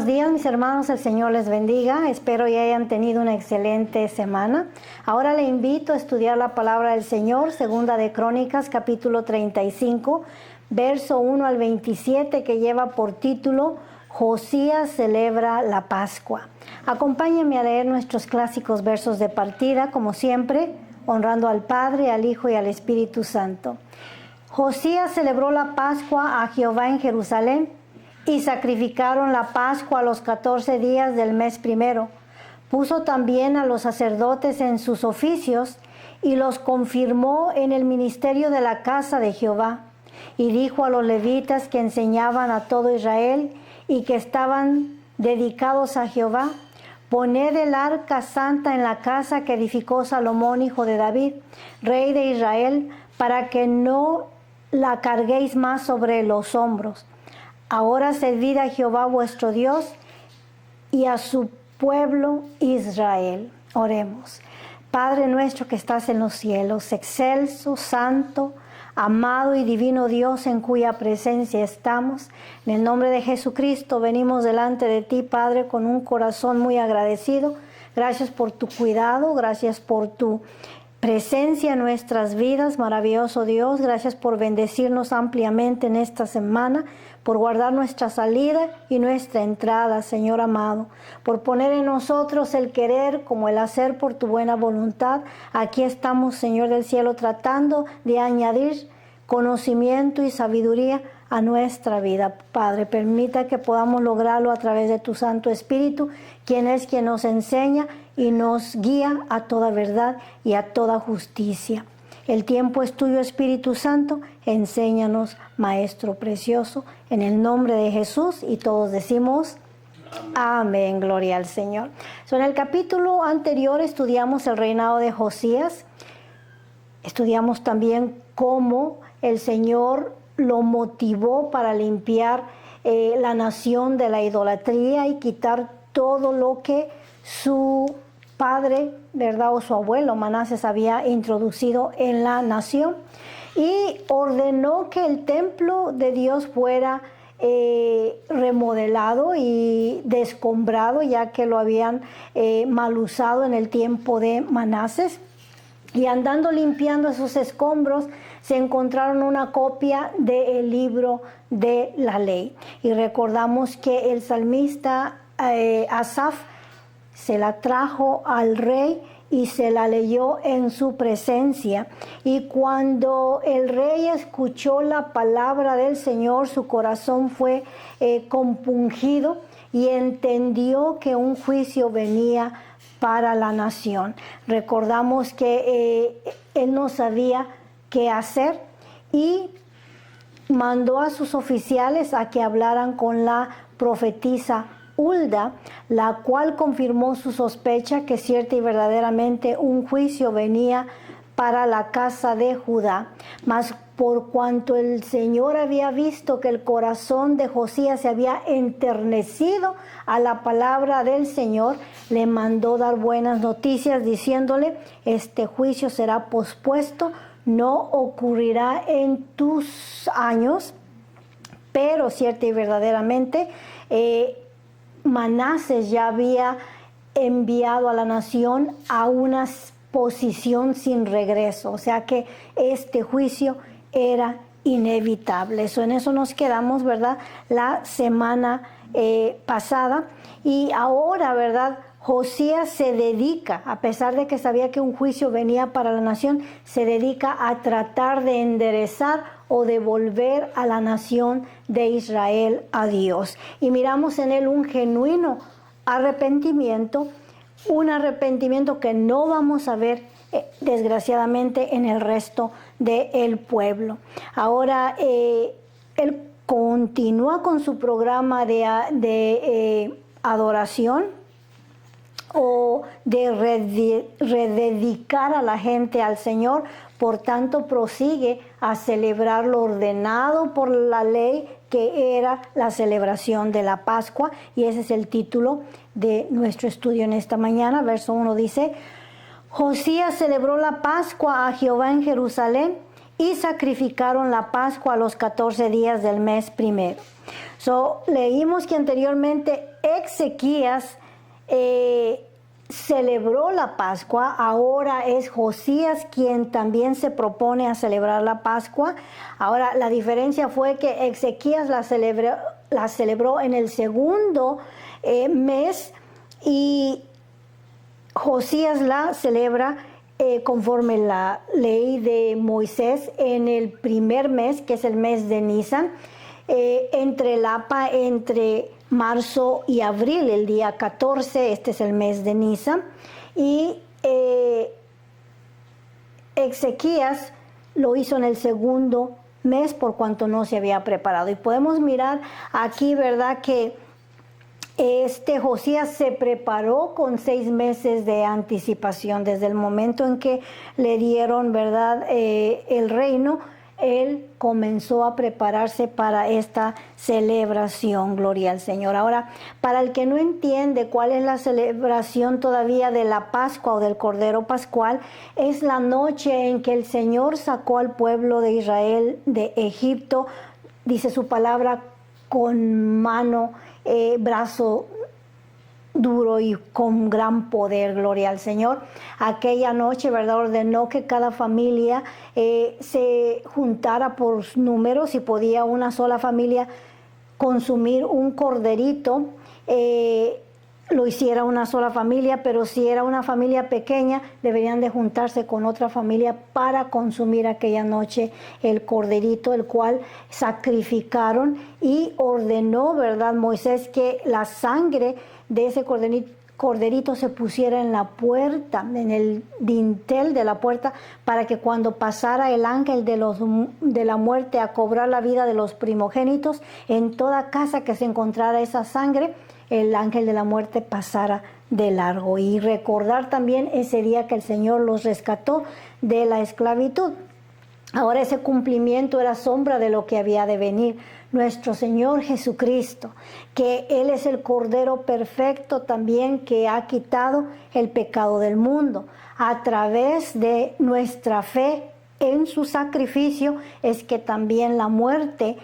Buenos días, mis hermanos, el Señor les bendiga. Espero que hayan tenido una excelente semana. Ahora le invito a estudiar la palabra del Señor, segunda de Crónicas, capítulo 35, verso 1 al 27, que lleva por título Josías celebra la Pascua. Acompáñenme a leer nuestros clásicos versos de partida, como siempre, honrando al Padre, al Hijo y al Espíritu Santo. Josías celebró la Pascua a Jehová en Jerusalén, y sacrificaron la Pascua a los 14 días del mes primero. Puso también a los sacerdotes en sus oficios y los confirmó en el ministerio de la casa de Jehová. Y dijo a los levitas que enseñaban a todo Israel y que estaban dedicados a Jehová: poned el arca santa en la casa que edificó Salomón, hijo de David, rey de Israel, para que no la carguéis más sobre los hombros. Ahora servid a Jehová vuestro Dios y a su pueblo Israel. Oremos. Padre nuestro que estás en los cielos, excelso, santo, amado y divino Dios, en cuya presencia estamos, en el nombre de Jesucristo venimos delante de ti, Padre, con un corazón muy agradecido. Gracias por tu cuidado, gracias por tu presencia en nuestras vidas, maravilloso Dios. Gracias por bendecirnos ampliamente en esta semana, por guardar nuestra salida y nuestra entrada, Señor amado, por poner en nosotros el querer como el hacer por tu buena voluntad. Aquí estamos, Señor del cielo, tratando de añadir conocimiento y sabiduría a nuestra vida. Padre, permita que podamos lograrlo a través de tu Santo Espíritu, quien es quien nos enseña y nos guía a toda verdad y a toda justicia. El tiempo es tuyo, Espíritu Santo, enséñanos, Maestro precioso, en el nombre de Jesús, y todos decimos amén, gloria al Señor. En el capítulo anterior estudiamos el reinado de Josías, estudiamos también cómo el Señor lo motivó para limpiar la nación de la idolatría y quitar todo lo que su padre, ¿verdad?, o su abuelo Manasés había introducido en la nación, y ordenó que el templo de Dios fuera remodelado y descombrado, ya que lo habían mal usado en el tiempo de Manasés. Y andando limpiando esos escombros, se encontraron una copia del libro de la ley. Y recordamos que el salmista Asaf se la trajo al rey y se la leyó en su presencia. Y cuando el rey escuchó la palabra del Señor, su corazón fue compungido y entendió que un juicio venía para la nación. Recordamos que él no sabía qué hacer y mandó a sus oficiales a que hablaran con la profetisa Hulda, la cual confirmó su sospecha que cierta y verdaderamente un juicio venía para la casa de Judá. Mas por cuanto el Señor había visto que el corazón de Josías se había enternecido a la palabra del Señor, le mandó dar buenas noticias, diciéndole: este juicio será pospuesto, no ocurrirá en tus años, pero cierta y verdaderamente Manasés ya había enviado a la nación a una posición sin regreso, o sea que este juicio era inevitable. En eso nos quedamos, ¿verdad?, la semana pasada. Y ahora, ¿verdad?, Josías se dedica, a pesar de que sabía que un juicio venía para la nación, se dedica a tratar de enderezar o devolver a la nación de Israel a Dios. Y miramos en él un genuino arrepentimiento, un arrepentimiento que no vamos a ver desgraciadamente en el resto del pueblo. Ahora él continúa con su programa de adoración o de rededicar a la gente al Señor. Por tanto, prosigue a celebrar lo ordenado por la ley, que era la celebración de la Pascua, y ese es el título de nuestro estudio en esta mañana. Verso 1 dice: Josías celebró la Pascua a Jehová en Jerusalén y sacrificaron la Pascua a los 14 días del mes primero. Leímos que anteriormente Ezequías celebró la Pascua. Ahora es Josías quien también se propone a celebrar la Pascua. Ahora la diferencia fue que Ezequías la celebró en el segundo mes y Josías la celebra conforme la ley de Moisés en el primer mes, que es el mes de Nisan, entre marzo y abril, el día 14, este es el mes de Nisan, y Ezequías lo hizo en el segundo mes por cuanto no se había preparado. Y podemos mirar aquí, ¿verdad?, que Josías se preparó con 6 meses de anticipación. Desde el momento en que le dieron, ¿verdad?, el reino, él comenzó a prepararse para esta celebración. Gloria al Señor. Ahora, para el que no entiende cuál es la celebración todavía de la Pascua o del Cordero Pascual, es la noche en que el Señor sacó al pueblo de Israel de Egipto, dice su palabra, con brazo duro y con gran poder. Gloria al Señor. Aquella noche, ¿verdad?, ordenó que cada familia se juntara por números. Si podía una sola familia consumir un corderito, lo hiciera una sola familia, pero si era una familia pequeña, deberían de juntarse con otra familia para consumir aquella noche el corderito, el cual sacrificaron, y ordenó, ¿verdad?, Moisés, que la sangre de ese corderito se pusiera en la puerta, en el dintel de la puerta, para que cuando pasara el ángel de la muerte a cobrar la vida de los primogénitos, en toda casa que se encontrara esa sangre, el ángel de la muerte pasara de largo. Y recordar también ese día que el Señor los rescató de la esclavitud. Ahora ese cumplimiento era sombra de lo que había de venir. Nuestro Señor Jesucristo, que Él es el Cordero perfecto también, que ha quitado el pecado del mundo. A través de nuestra fe en su sacrificio es que también la muerte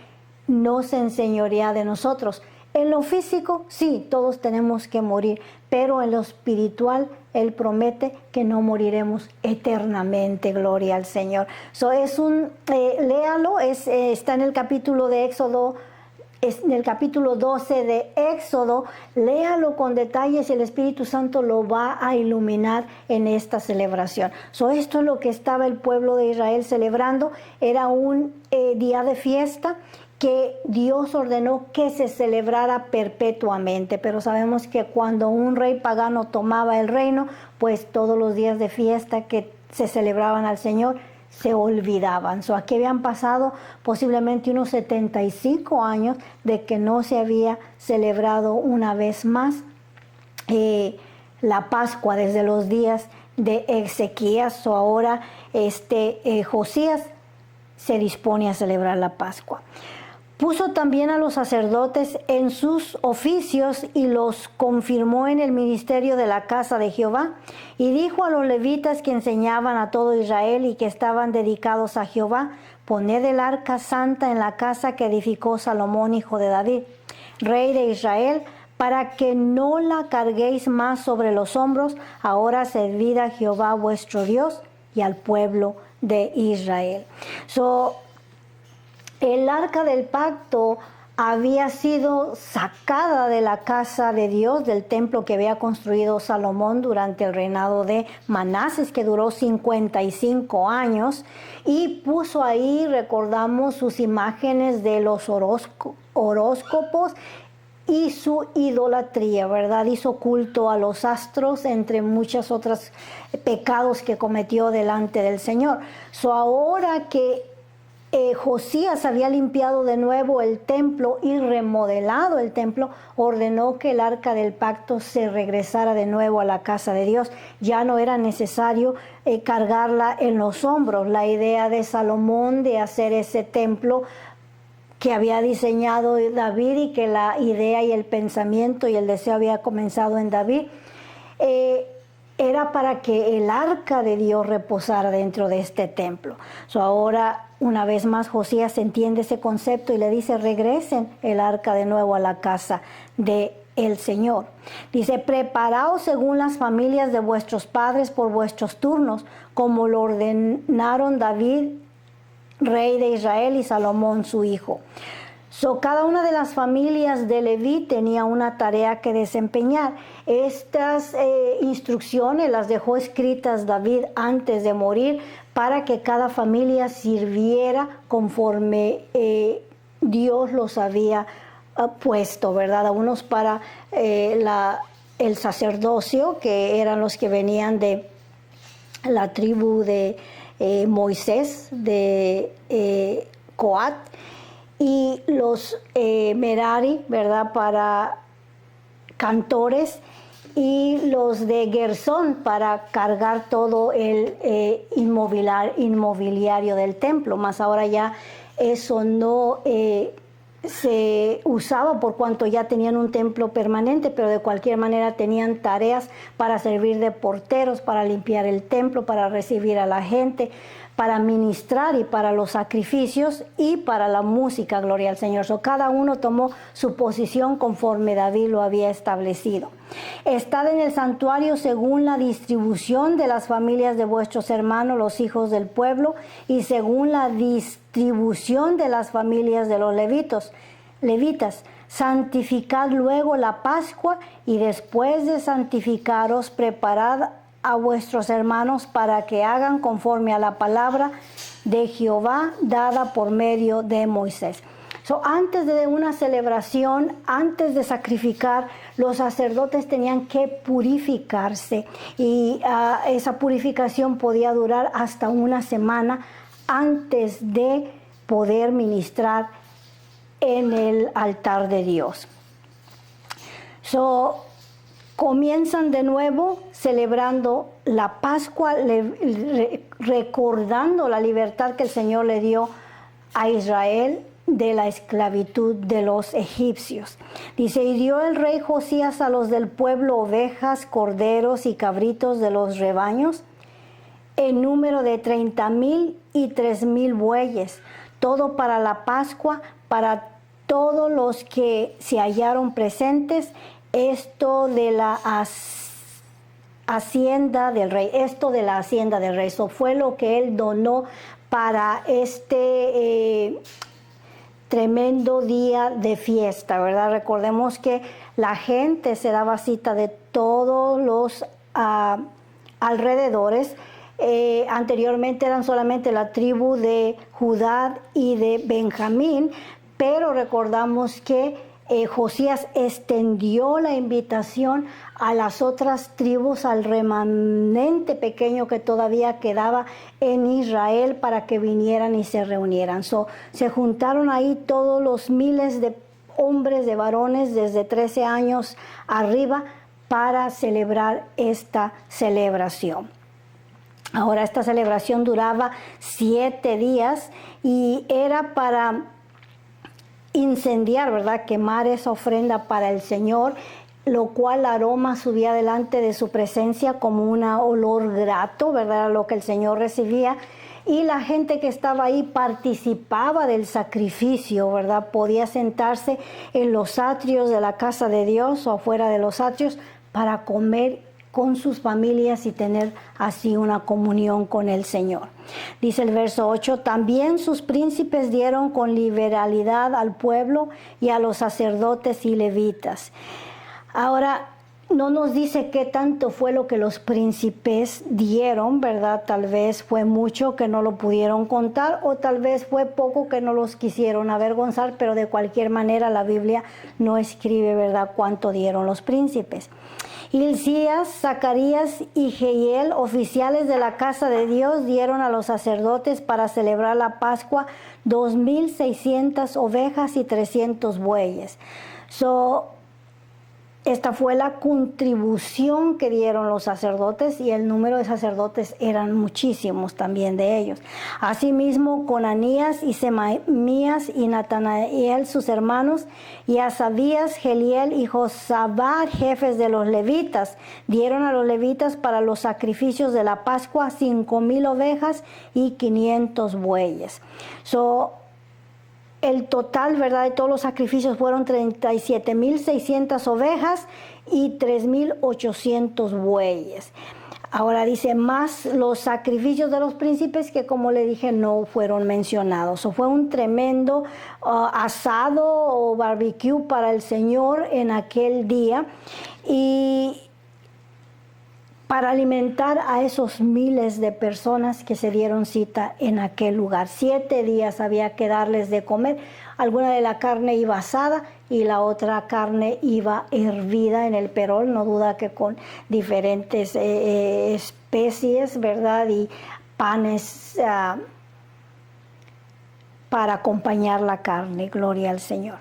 no se enseñorea de nosotros. En lo físico, sí, todos tenemos que morir, pero en lo espiritual, Él promete que no moriremos eternamente. Gloria al Señor. Léalo, está en el capítulo de Éxodo, en el capítulo 12 de Éxodo. Léalo con detalles y el Espíritu Santo lo va a iluminar en esta celebración. Esto es lo que estaba el pueblo de Israel celebrando. Era un día de fiesta que Dios ordenó que se celebrara perpetuamente, pero sabemos que cuando un rey pagano tomaba el reino, pues todos los días de fiesta que se celebraban al Señor se olvidaban. Aquí habían pasado posiblemente unos 75 años de que no se había celebrado una vez más la Pascua desde los días de Ezequías. Ahora Josías se dispone a celebrar la Pascua. Puso también a los sacerdotes en sus oficios y los confirmó en el ministerio de la casa de Jehová. Y dijo a los levitas que enseñaban a todo Israel y que estaban dedicados a Jehová: poned el arca santa en la casa que edificó Salomón, hijo de David, rey de Israel, para que no la carguéis más sobre los hombros. Ahora servid a Jehová vuestro Dios y al pueblo de Israel. El arca del pacto había sido sacada de la casa de Dios, del templo que había construido Salomón durante el reinado de Manasés, que duró 55 años, y puso ahí, recordamos, sus imágenes de los horóscopos y su idolatría, ¿verdad? Hizo culto a los astros, entre muchos otros pecados que cometió delante del Señor. Ahora que Josías había limpiado de nuevo el templo y remodelado el templo, ordenó que el arca del pacto se regresara de nuevo a la casa de Dios. Ya no era necesario cargarla en los hombros. La idea de Salomón de hacer ese templo que había diseñado David, y que la idea y el pensamiento y el deseo había comenzado en David, era para que el arca de Dios reposara dentro de este templo. Ahora, una vez más, Josías entiende ese concepto y le dice, regresen el arca de nuevo a la casa de el Señor. Dice, preparaos según las familias de vuestros padres por vuestros turnos, como lo ordenaron David, rey de Israel, y Salomón su hijo. Cada una de las familias de Leví tenía una tarea que desempeñar. Estas instrucciones las dejó escritas David antes de morir para que cada familia sirviera conforme Dios los había puesto, ¿verdad? A unos para el sacerdocio, que eran los que venían de la tribu de Moisés, de Coat, y los Merari, ¿verdad?, para cantores, y los de Gersón para cargar todo el inmobiliario del templo. Más ahora ya eso no se usaba por cuanto ya tenían un templo permanente, pero de cualquier manera tenían tareas para servir de porteros, para limpiar el templo, para recibir a la gente, para ministrar y para los sacrificios y para la música, gloria al Señor. Cada uno tomó su posición conforme David lo había establecido. Estad en el santuario según la distribución de las familias de vuestros hermanos, los hijos del pueblo, y según la distribución de las familias de los levitas. Santificad luego la Pascua, y después de santificaros, preparad a vuestros hermanos para que hagan conforme a la palabra de Jehová dada por medio de Moisés. Antes de una celebración, antes de sacrificar, los sacerdotes tenían que purificarse, y esa purificación podía durar hasta una semana antes de poder ministrar en el altar de Dios. Comienzan de nuevo celebrando la Pascua, recordando la libertad que el Señor le dio a Israel de la esclavitud de los egipcios. Dice, y dio el rey Josías a los del pueblo ovejas, corderos y cabritos de los rebaños, en número de 30,000 y 3,000 bueyes, todo para la Pascua, para todos los que se hallaron presentes, esto de la hacienda del rey, Eso fue lo que él donó para este tremendo día de fiesta, ¿verdad? Recordemos que la gente se daba cita de todos los alrededores. Anteriormente eran solamente la tribu de Judá y de Benjamín, pero recordamos que Josías extendió la invitación a las otras tribus, al remanente pequeño que todavía quedaba en Israel, para que vinieran y se reunieran. Se juntaron ahí todos los miles de hombres, de varones desde 13 años arriba, para celebrar esta celebración. Ahora, esta celebración duraba 7 días y era para incendiar, ¿verdad?, quemar esa ofrenda para el Señor, lo cual el aroma subía delante de su presencia como un olor grato, ¿verdad?, era lo que el Señor recibía. Y la gente que estaba ahí participaba del sacrificio, ¿verdad? Podía sentarse en los atrios de la casa de Dios o afuera de los atrios para comer con sus familias y tener así una comunión con el Señor. Dice el verso 8, también sus príncipes dieron con liberalidad al pueblo y a los sacerdotes y levitas. Ahora, no nos dice qué tanto fue lo que los príncipes dieron, ¿verdad? Tal vez fue mucho que no lo pudieron contar, o tal vez fue poco que no los quisieron avergonzar, pero de cualquier manera la Biblia no escribe, ¿verdad?, cuánto dieron los príncipes. Hilcías, Zacarías y Jehiel, oficiales de la casa de Dios, dieron a los sacerdotes para celebrar la Pascua 2,600 ovejas y 300 bueyes. esta fue la contribución que dieron los sacerdotes, y el número de sacerdotes eran muchísimos también de ellos. Asimismo, Conanías y Semaías y Natanael, sus hermanos, y Asabías, Geliel y Josabad, jefes de los levitas, dieron a los levitas para los sacrificios de la Pascua 5,000 ovejas y 500 bueyes. El total, ¿verdad?, de todos los sacrificios fueron 37,600 ovejas y 3,800 bueyes. Ahora dice, más los sacrificios de los príncipes, que como le dije no fueron mencionados. Fue un tremendo asado o barbecue para el Señor en aquel día, y para alimentar a esos miles de personas que se dieron cita en aquel lugar. 7 días había que darles de comer. Alguna de la carne iba asada y la otra carne iba hervida en el perol, no duda que con diferentes especies, ¿verdad? Y panes para acompañar la carne. Gloria al Señor.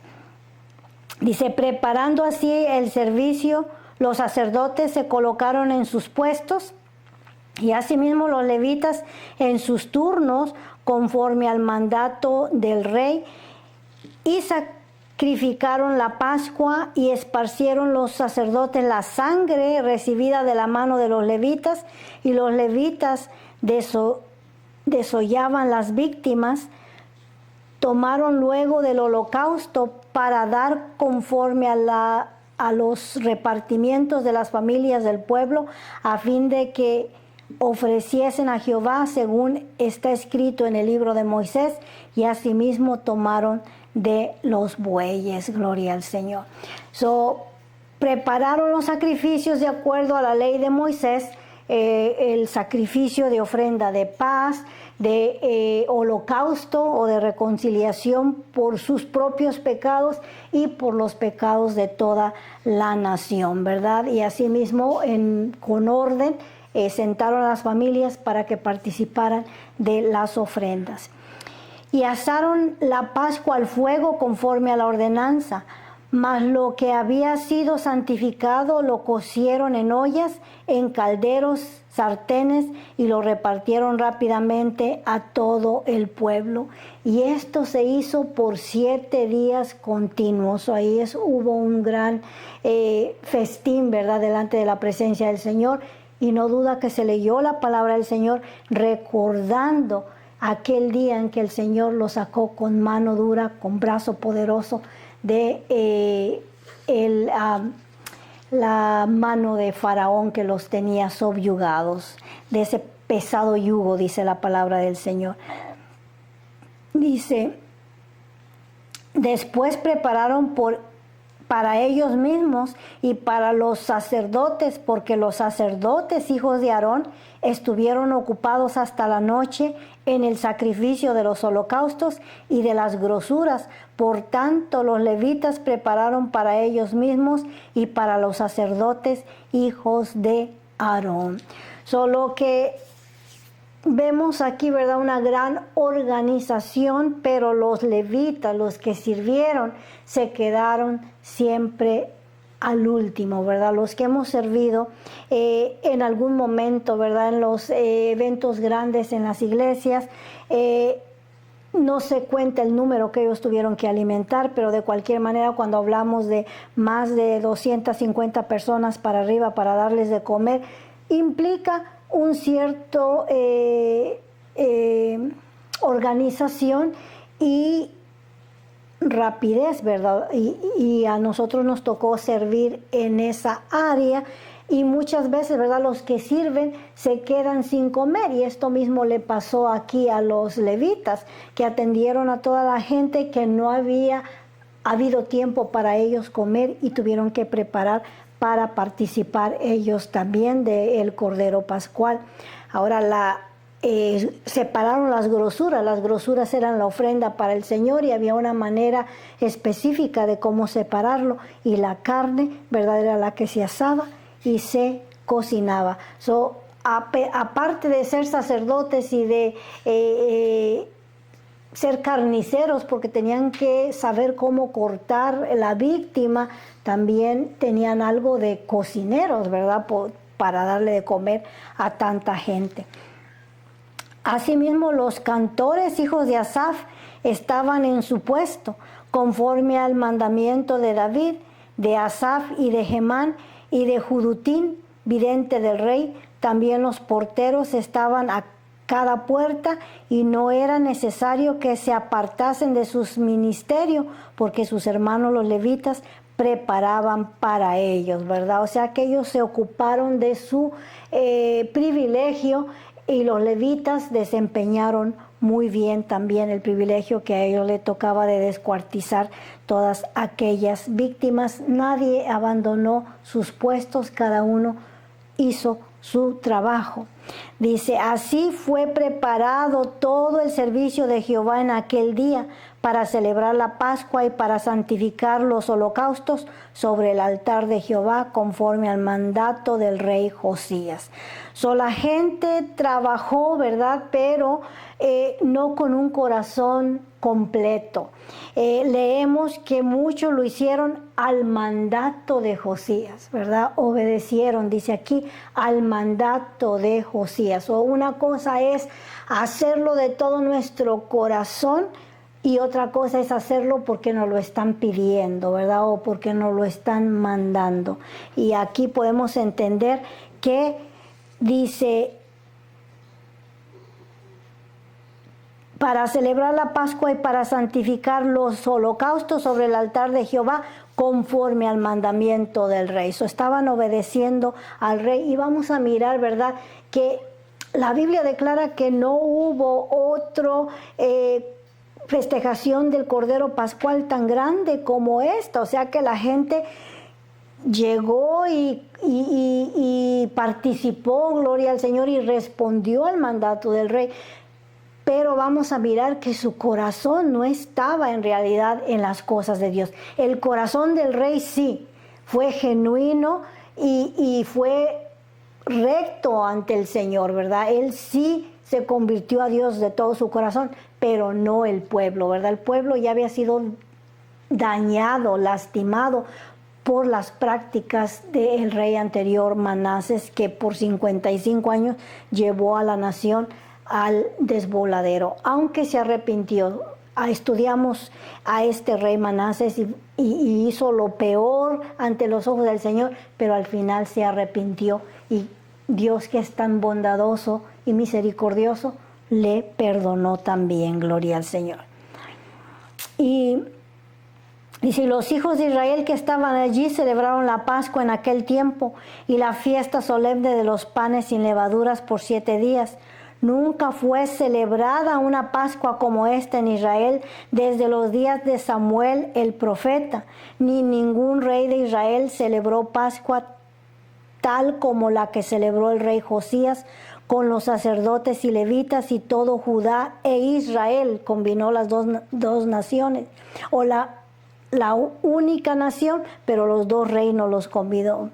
Dice, preparando así el servicio, los sacerdotes se colocaron en sus puestos, y asimismo los levitas en sus turnos, conforme al mandato del rey, y sacrificaron la Pascua, y esparcieron los sacerdotes la sangre recibida de la mano de los levitas, y los levitas desollaban las víctimas. Tomaron luego del holocausto para dar conforme a los repartimientos de las familias del pueblo, a fin de que ofreciesen a Jehová según está escrito en el libro de Moisés, y asimismo tomaron de los bueyes. Gloria al Señor. Prepararon los sacrificios de acuerdo a la ley de Moisés, el sacrificio de ofrenda de paz, de holocausto o de reconciliación por sus propios pecados y por los pecados de toda la nación, ¿verdad? Y asimismo, con orden, sentaron a las familias para que participaran de las ofrendas. Y asaron la Pascua al fuego conforme a la ordenanza, mas lo que había sido santificado lo cocieron en ollas, en calderos, sartenes, y lo repartieron rápidamente a todo el pueblo. Y esto se hizo por 7 días continuos. Ahí hubo un gran festín, ¿verdad?, delante de la presencia del Señor. Y no duda que se leyó la palabra del Señor recordando aquel día en que el Señor los sacó con mano dura, con brazo poderoso de la mano de Faraón, que los tenía subyugados, de ese pesado yugo, dice la palabra del Señor. Dice, después prepararon para ellos mismos y para los sacerdotes, porque los sacerdotes, hijos de Aarón, estuvieron ocupados hasta la noche en el sacrificio de los holocaustos y de las grosuras. Por tanto, los levitas prepararon para ellos mismos y para los sacerdotes, hijos de Aarón. Solo que vemos aquí, ¿verdad?, una gran organización, pero los levitas, los que sirvieron, se quedaron siempre al último, ¿verdad? Los que hemos servido en algún momento, ¿verdad?, en los eventos grandes en las iglesias, no se cuenta el número que ellos tuvieron que alimentar, pero de cualquier manera, cuando hablamos de más de 250 personas para arriba para darles de comer, implica un cierto organización y rapidez, ¿verdad? Y a nosotros nos tocó servir en esa área, y muchas veces, ¿verdad?, los que sirven se quedan sin comer, y esto mismo le pasó aquí a los levitas, que atendieron a toda la gente, que no había habido tiempo para ellos comer y tuvieron que preparar para participar ellos también del Cordero Pascual. Ahora separaron las grosuras eran la ofrenda para el Señor, y había una manera específica de cómo separarlo, y la carne, ¿verdad?, era la que se asaba y se cocinaba. Aparte de ser sacerdotes y de ser carniceros porque tenían que saber cómo cortar la víctima. También tenían algo de cocineros, ¿verdad? Para darle de comer a tanta gente. Asimismo, los cantores, hijos de Asaf, estaban en su puesto, conforme al mandamiento de David, de Asaf y de Hemán y de Judutín, vidente del rey. También los porteros estaban a cada puerta y no era necesario que se apartasen de sus ministerios, porque sus hermanos los levitas preparaban para ellos, ¿verdad? O sea que ellos se ocuparon de su privilegio, y los levitas desempeñaron muy bien también el privilegio que a ellos les tocaba de descuartizar todas aquellas víctimas. Nadie abandonó sus puestos, cada uno hizo su trabajo. Dice, así fue preparado todo el servicio de Jehová en aquel día para celebrar la Pascua y para santificar los holocaustos sobre el altar de Jehová conforme al mandato del rey Josías. La gente trabajó, ¿verdad? Pero no con un corazón completo. Leemos que muchos lo hicieron al mandato de Josías, ¿verdad? Obedecieron, dice aquí, al mandato de Josías. O una cosa es hacerlo de todo nuestro corazón y otra cosa es hacerlo porque nos lo están pidiendo, ¿verdad? O porque nos lo están mandando. Y aquí podemos entender que dice, para celebrar la Pascua y para santificar los holocaustos sobre el altar de Jehová conforme al mandamiento del rey. Estaban obedeciendo al rey. Y vamos a mirar, ¿verdad?, que la Biblia declara que no hubo otro festejación del Cordero Pascual tan grande como esta. O sea que la gente llegó y participó, gloria al Señor, y respondió al mandato del rey. Pero vamos a mirar que su corazón no estaba en realidad en las cosas de Dios. El corazón del rey sí, fue genuino y fue recto ante el Señor, ¿verdad? Él sí se convirtió a Dios de todo su corazón, pero no el pueblo, ¿verdad? El pueblo ya había sido dañado, lastimado por las prácticas del rey anterior, Manases, que por 55 años llevó a la nación al desvoladero, aunque se arrepintió. Estudiamos a este rey Manases y hizo lo peor ante los ojos del Señor, pero al final se arrepintió y Dios, que es tan bondadoso y misericordioso, le perdonó también, gloria al Señor. Y dice, los hijos de Israel que estaban allí celebraron la Pascua en aquel tiempo y la fiesta solemne de los panes sin levaduras por 7 días. Nunca fue celebrada una Pascua como esta en Israel desde los días de Samuel el profeta, ni ningún rey de Israel celebró Pascua tal como la que celebró el rey Josías con los sacerdotes y levitas y todo Judá e Israel. Combinó las dos naciones, o la única nación, pero los dos reinos los combinó.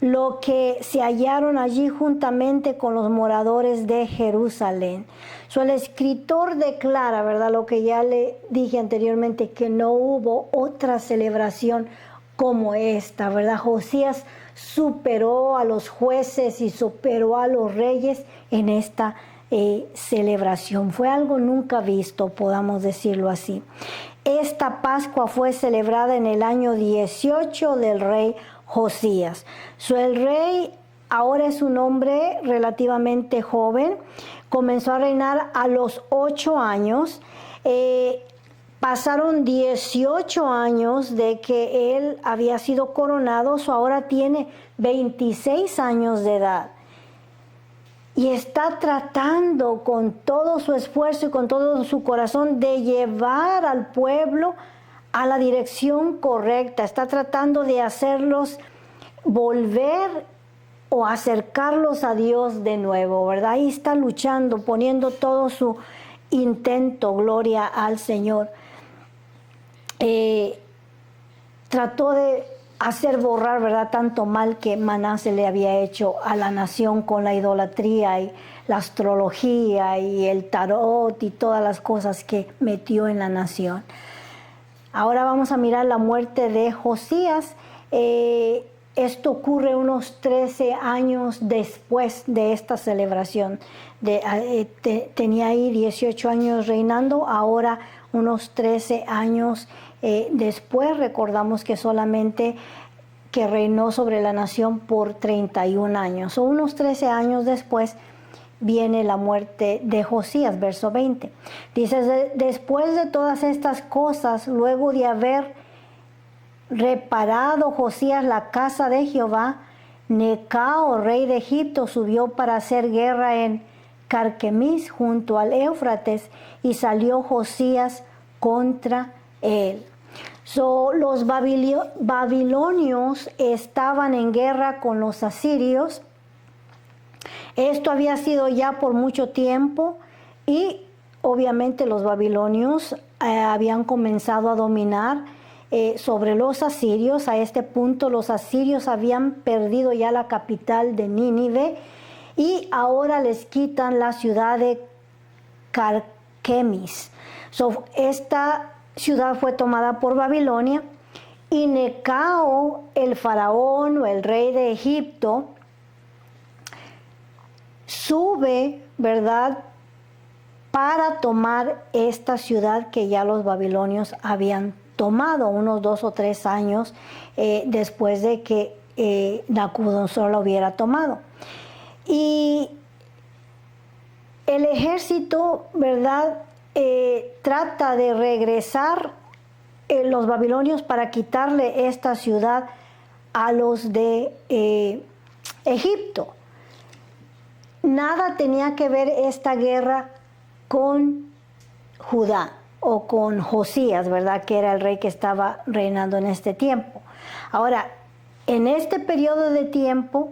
Lo que se hallaron allí juntamente con los moradores de Jerusalén. El escritor declara, ¿verdad?, lo que ya le dije anteriormente, que no hubo otra celebración como esta, ¿verdad? Josías superó a los jueces y superó a los reyes en esta celebración. Fue algo nunca visto, podamos decirlo así. Esta Pascua fue celebrada en el año 18 del rey Josías. El rey ahora es un hombre relativamente joven, comenzó a reinar a los 8 años, pasaron 18 años de que él había sido coronado, ahora tiene 26 años de edad. Y está tratando con todo su esfuerzo y con todo su corazón de llevar al pueblo a la dirección correcta. Está tratando de hacerlos volver o acercarlos a Dios de nuevo, ¿verdad? Ahí está luchando, poniendo todo su intento, gloria al Señor. Trató de hacer borrar, ¿verdad?, tanto mal que Manase le había hecho a la nación con la idolatría y la astrología y el tarot y todas las cosas que metió en la nación. Ahora vamos a mirar la muerte de Josías. Esto ocurre unos 13 años después de esta celebración. Tenía ahí 18 años reinando, ahora unos 13 años después. Recordamos que solamente que reinó sobre la nación por 31 años. O unos 13 años después viene la muerte de Josías, verso 20. Dice, después de todas estas cosas, luego de haber reparado Josías la casa de Jehová, Necao, rey de Egipto, subió para hacer guerra en Carquemis, junto al Éufrates, y salió Josías contra él. Los babilonios estaban en guerra con los asirios. Esto había sido ya por mucho tiempo y obviamente los babilonios habían comenzado a dominar sobre los asirios. A este punto los asirios habían perdido ya la capital de Nínive y ahora les quitan la ciudad de Carquemis. Esta ciudad fue tomada por Babilonia y Necao, el faraón o el rey de Egipto, sube, ¿verdad?, para tomar esta ciudad que ya los babilonios habían tomado unos 2 o 3 años después de que Nabucodonosor la hubiera tomado. Y el ejército, ¿verdad?, trata de regresar los babilonios para quitarle esta ciudad a los de Egipto. Nada tenía que ver esta guerra con Judá o con Josías, ¿verdad?, que era el rey que estaba reinando en este tiempo. Ahora, en este periodo de tiempo,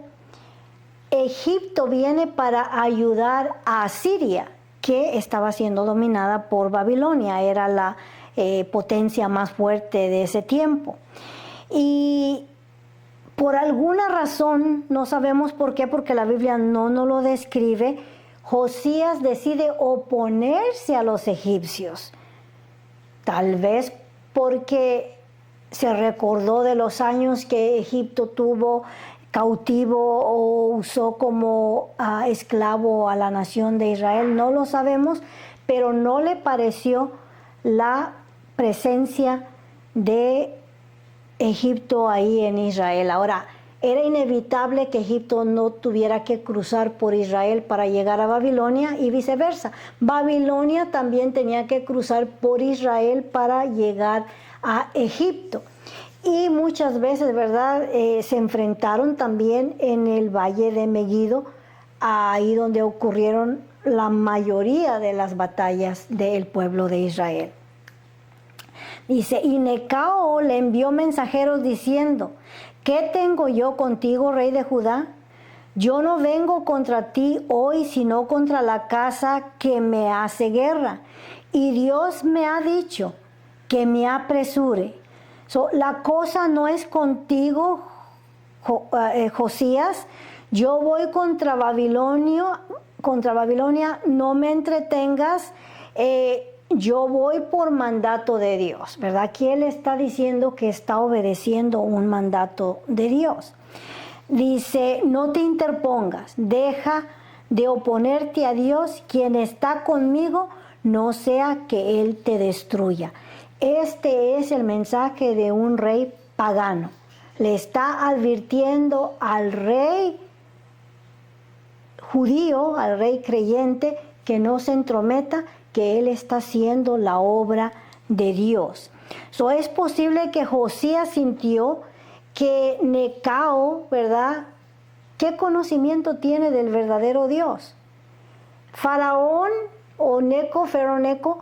Egipto viene para ayudar a Asiria, que estaba siendo dominada por Babilonia, era la potencia más fuerte de ese tiempo. Y por alguna razón, no sabemos por qué, porque la Biblia no nos lo describe, Josías decide oponerse a los egipcios. Tal vez porque se recordó de los años que Egipto tuvo cautivo o usó como esclavo a la nación de Israel. No lo sabemos, pero no le pareció la presencia de Egipto ahí en Israel. Ahora, era inevitable que Egipto no tuviera que cruzar por Israel para llegar a Babilonia y viceversa. Babilonia también tenía que cruzar por Israel para llegar a Egipto. Y muchas veces, ¿verdad?, se enfrentaron también en el valle de Megiddo, ahí donde ocurrieron la mayoría de las batallas del pueblo de Israel. Dice, y Necao le envió mensajeros diciendo, ¿qué tengo yo contigo, rey de Judá? Yo no vengo contra ti hoy, sino contra la casa que me hace guerra. Y Dios me ha dicho que me apresure. La cosa no es contigo, Josías. Yo voy contra Babilonia, no me entretengas. Yo voy por mandato de Dios, ¿verdad? Aquí él está diciendo que está obedeciendo un mandato de Dios. Dice, no te interpongas, deja de oponerte a Dios, quien está conmigo, no sea que Él te destruya. Este es el mensaje de un rey pagano. Le está advirtiendo al rey judío, al rey creyente, que no se entrometa, que él está haciendo la obra de Dios. Es posible que Josías sintió que Necao, ¿verdad?, ¿qué conocimiento tiene del verdadero Dios? Faraón o Faraón Neco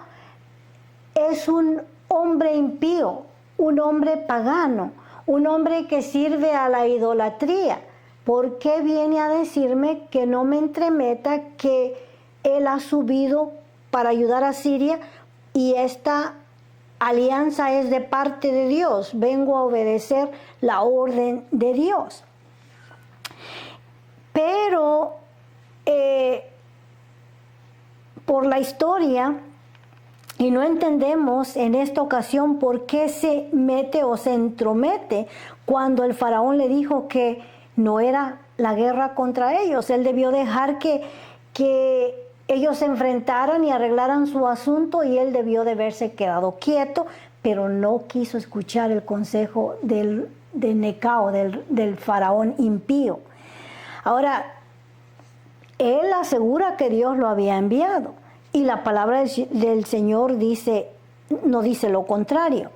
es un hombre impío, un hombre pagano, un hombre que sirve a la idolatría. ¿Por qué viene a decirme que no me entremeta, que él ha subido para ayudar a Siria y esta alianza es de parte de Dios? Vengo a obedecer la orden de Dios. Pero por la historia y no entendemos en esta ocasión por qué se mete o se entromete cuando el faraón le dijo que no era la guerra contra ellos. Él debió dejar que ellos se enfrentaran y arreglaran su asunto y él debió de haberse quedado quieto, pero no quiso escuchar el consejo de Necao, del faraón impío. Ahora, él asegura que Dios lo había enviado y la palabra del Señor no dice lo contrario.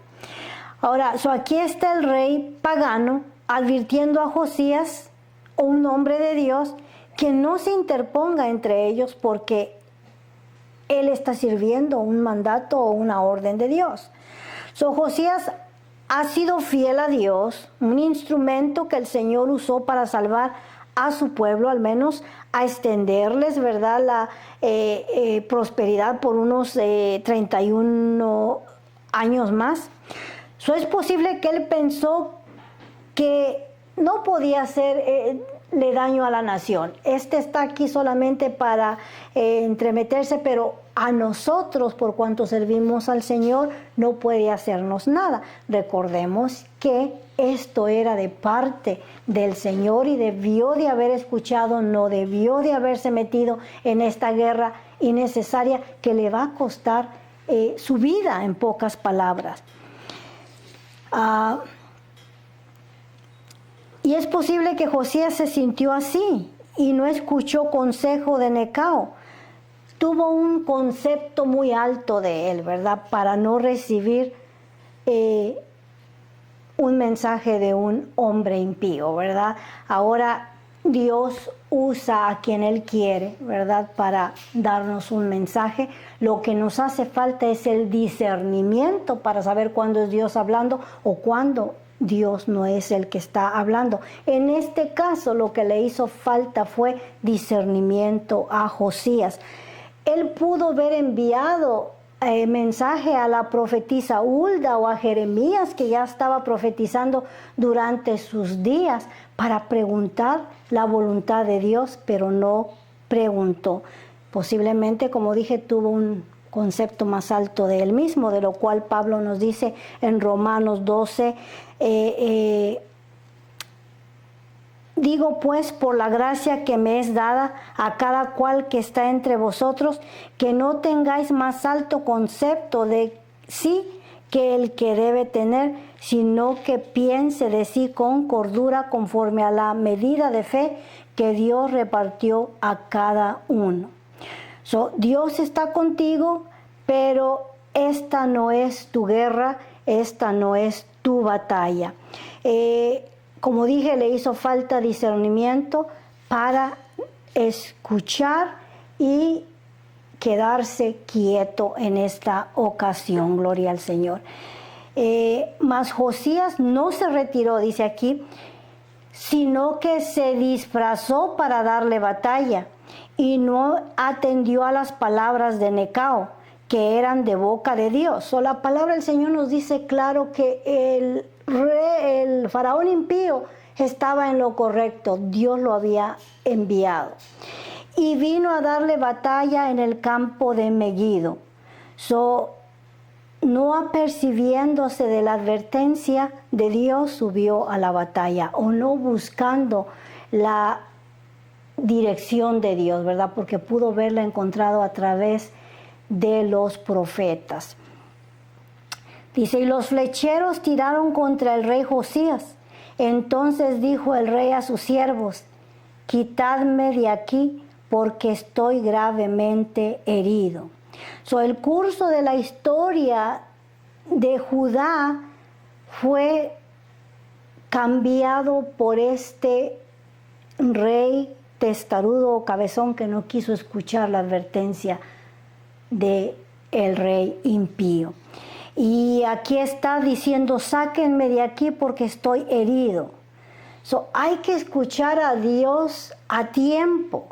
Ahora, aquí está el rey pagano advirtiendo a Josías, un hombre de Dios, que no se interponga entre ellos porque él está sirviendo un mandato o una orden de Dios. Josías ha sido fiel a Dios, un instrumento que el Señor usó para salvar a su pueblo, al menos a extenderles, ¿verdad?, la prosperidad por unos 31 años más. Es posible que él pensó que no podía hacerle daño a la nación. Está aquí solamente para entremeterse, pero a nosotros, por cuanto servimos al Señor, no puede hacernos nada. Recordemos que esto era de parte del Señor y debió de haber escuchado, no debió de haberse metido en esta guerra innecesaria que le va a costar su vida, en pocas palabras. Y es posible que Josías se sintió así y no escuchó consejo de Necao. Tuvo un concepto muy alto de él, ¿verdad?, para no recibir un mensaje de un hombre impío, ¿verdad? Ahora Dios usa a quien Él quiere, ¿verdad?, para darnos un mensaje. Lo que nos hace falta es el discernimiento para saber cuándo es Dios hablando o cuándo Dios no es el que está hablando. En este caso, lo que le hizo falta fue discernimiento a Josías. Él pudo haber enviado mensaje a la profetisa Hulda o a Jeremías, que ya estaba profetizando durante sus días, para preguntar la voluntad de Dios, pero no preguntó. Posiblemente, como dije, tuvo un concepto más alto de él mismo, de lo cual Pablo nos dice en Romanos 12, digo pues, por la gracia que me es dada a cada cual que está entre vosotros, que no tengáis más alto concepto de sí que el que debe tener, sino que piense de sí con cordura conforme a la medida de fe que Dios repartió a cada uno. Dios está contigo, pero esta no es tu guerra, esta no es tu batalla. Como dije, le hizo falta discernimiento para escuchar y quedarse quieto en esta ocasión, gloria al Señor. Mas Josías no se retiró, dice aquí, sino que se disfrazó para darle batalla y no atendió a las palabras de Necao, que eran de boca de Dios. La palabra del Señor nos dice claro que el faraón impío estaba en lo correcto, Dios lo había enviado. Y vino a darle batalla en el campo de Megiddo. No apercibiéndose de la advertencia de Dios, subió a la batalla, o no buscando la dirección de Dios, ¿verdad? Porque pudo haberla encontrado a través de los profetas. Dice, y los flecheros tiraron contra el rey Josías. Entonces dijo el rey a sus siervos, quitadme de aquí, porque estoy gravemente herido. El curso de la historia de Judá fue cambiado por este rey testarudo o cabezón que no quiso escuchar la advertencia de el rey impío. Y aquí está diciendo, sáquenme de aquí porque estoy herido. Hay que escuchar a Dios a tiempo,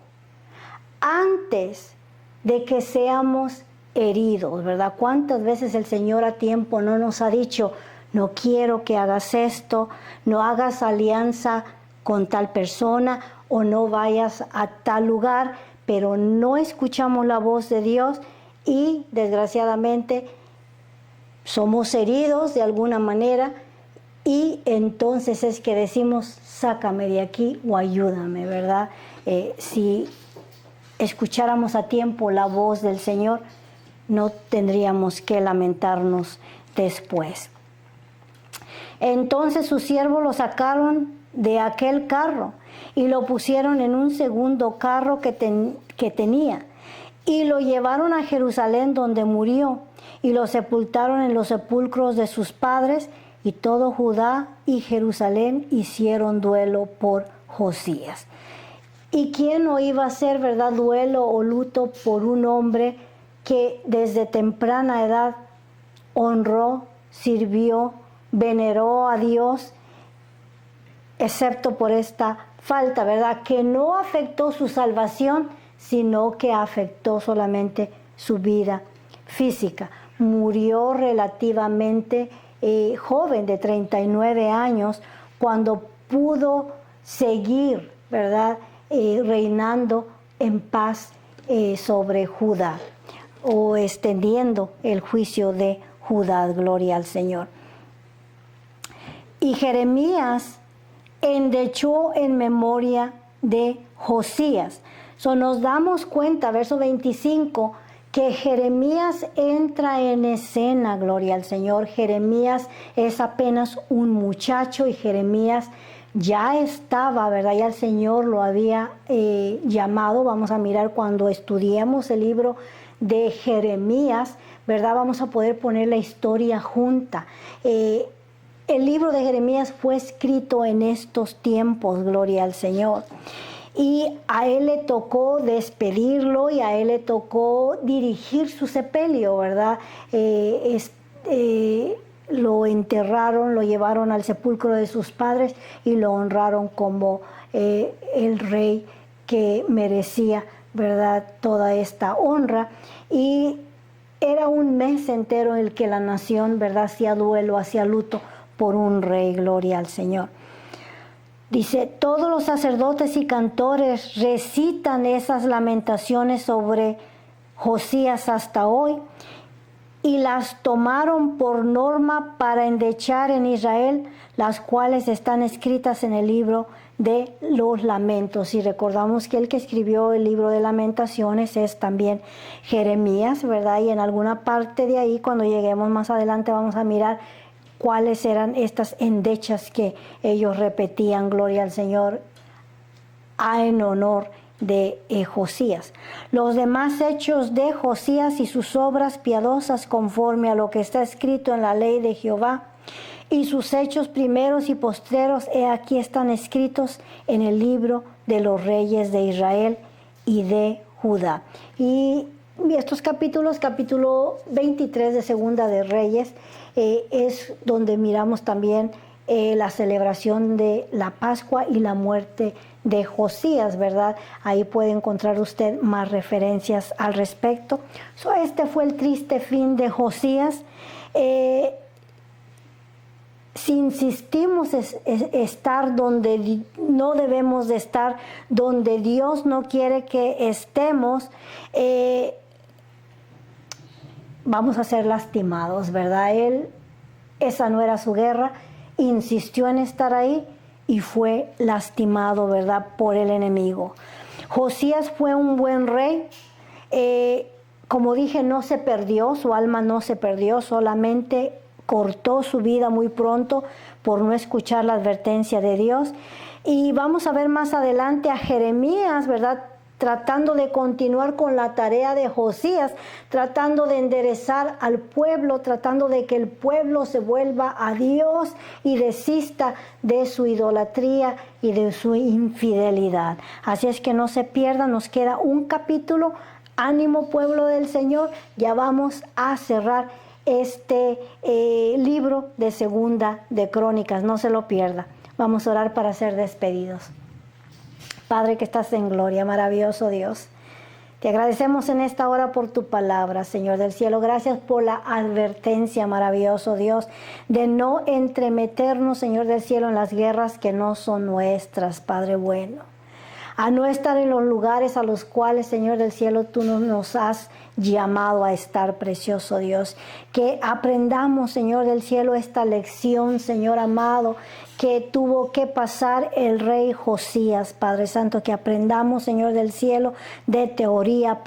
antes de que seamos heridos, ¿verdad? ¿Cuántas veces el Señor a tiempo no nos ha dicho, no quiero que hagas esto, no hagas alianza con tal persona o no vayas a tal lugar? pero no escuchamos la voz de Dios y desgraciadamente somos heridos de alguna manera y entonces es que decimos, sácame de aquí o ayúdame, ¿verdad? Si escucháramos a tiempo la voz del Señor, no tendríamos que lamentarnos después. Entonces sus siervos lo sacaron de aquel carro y lo pusieron en un segundo carro que tenía y lo llevaron a Jerusalén, donde murió, y lo sepultaron en los sepulcros de sus padres, y todo Judá y Jerusalén hicieron duelo por Josías. ¿Y quién no iba a hacer, verdad, duelo o luto por un hombre que desde temprana edad honró, sirvió, veneró a Dios, excepto por esta falta, ¿verdad? Que no afectó su salvación, sino que afectó solamente su vida física. Murió relativamente joven, de 39 años, cuando pudo seguir, ¿verdad?, reinando en paz sobre Judá, o extendiendo el juicio de Judá. Gloria al Señor. Y Jeremías endechó en memoria de Josías. Nos damos cuenta, verso 25, que Jeremías entra en escena, gloria al Señor. Jeremías es apenas un muchacho y Jeremías ya estaba, ¿verdad? Ya el Señor lo había llamado. Vamos a mirar cuando estudiemos el libro de Jeremías, ¿verdad? Vamos a poder poner la historia junta. El libro de Jeremías fue escrito en estos tiempos, gloria al Señor. Y a él le tocó despedirlo y a él le tocó dirigir su sepelio, ¿verdad? Lo enterraron, lo llevaron al sepulcro de sus padres y lo honraron como el rey que merecía, ¿verdad?, toda esta honra. Y era un mes entero el que la nación, ¿verdad?, hacía duelo, hacía luto por un rey, gloria al Señor. Dice, todos los sacerdotes y cantores recitan esas lamentaciones sobre Josías hasta hoy y las tomaron por norma para endechar en Israel, las cuales están escritas en el libro de los lamentos. Y recordamos que el que escribió el libro de lamentaciones es también Jeremías, ¿verdad? Y en alguna parte de ahí, cuando lleguemos más adelante, vamos a mirar cuáles eran estas endechas que ellos repetían, gloria al Señor, en honor de Josías. Los demás hechos de Josías y sus obras piadosas conforme a lo que está escrito en la ley de Jehová, y sus hechos primeros y postreros, aquí están escritos en el libro de los reyes de Israel y de Judá. Y estos capítulos, capítulo 23 de Segunda de Reyes, es donde miramos también la celebración de la Pascua y la muerte de Josías, ¿verdad? Ahí puede encontrar usted más referencias al respecto. Este fue el triste fin de Josías. Si insistimos estar donde no debemos de estar, donde Dios no quiere que estemos, vamos a ser lastimados, ¿verdad? Esa no era su guerra, insistió en estar ahí y fue lastimado, ¿verdad?, por el enemigo. Josías fue un buen rey, como dije, no se perdió, su alma no se perdió, solamente cortó su vida muy pronto por no escuchar la advertencia de Dios. Y vamos a ver más adelante a Jeremías, ¿verdad?, tratando de continuar con la tarea de Josías, tratando de enderezar al pueblo, tratando de que el pueblo se vuelva a Dios y desista de su idolatría y de su infidelidad. Así es que no se pierdan, nos queda un capítulo. Ánimo, pueblo del Señor, ya vamos a cerrar este libro de Segunda de Crónicas, no se lo pierda. Vamos a orar para ser despedidos. Padre que estás en gloria, maravilloso Dios, te agradecemos en esta hora por tu palabra, Señor del cielo. Gracias por la advertencia, maravilloso Dios, de no entremeternos, Señor del cielo, en las guerras que no son nuestras, Padre bueno. a no estar en los lugares a los cuales, Señor del cielo, tú nos has llamado a estar, precioso Dios. Que aprendamos, Señor del cielo, esta lección, Señor amado, que tuvo que pasar el rey Josías, Padre Santo, que aprendamos, Señor del cielo, de teoría,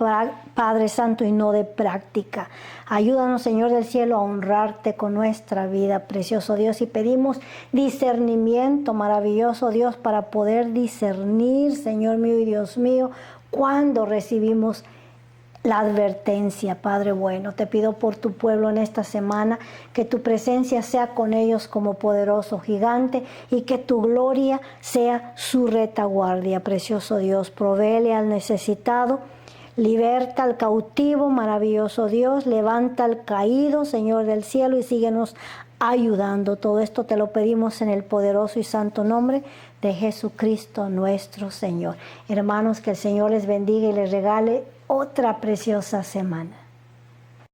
Padre Santo, y no de práctica. Ayúdanos, Señor del cielo, a honrarte con nuestra vida, precioso Dios, y pedimos discernimiento, maravilloso Dios, para poder discernir, Señor mío y Dios mío, cuando recibimos la advertencia, Padre bueno. Te pido por tu pueblo en esta semana, que tu presencia sea con ellos como poderoso gigante y que tu gloria sea su retaguardia, precioso Dios. Provéele al necesitado, liberta al cautivo, maravilloso Dios, levanta al caído, Señor del cielo, y síguenos ayudando. Todo esto te lo pedimos en el poderoso y santo nombre de Jesucristo nuestro Señor. Hermanos, que el Señor les bendiga y les regale otra preciosa semana.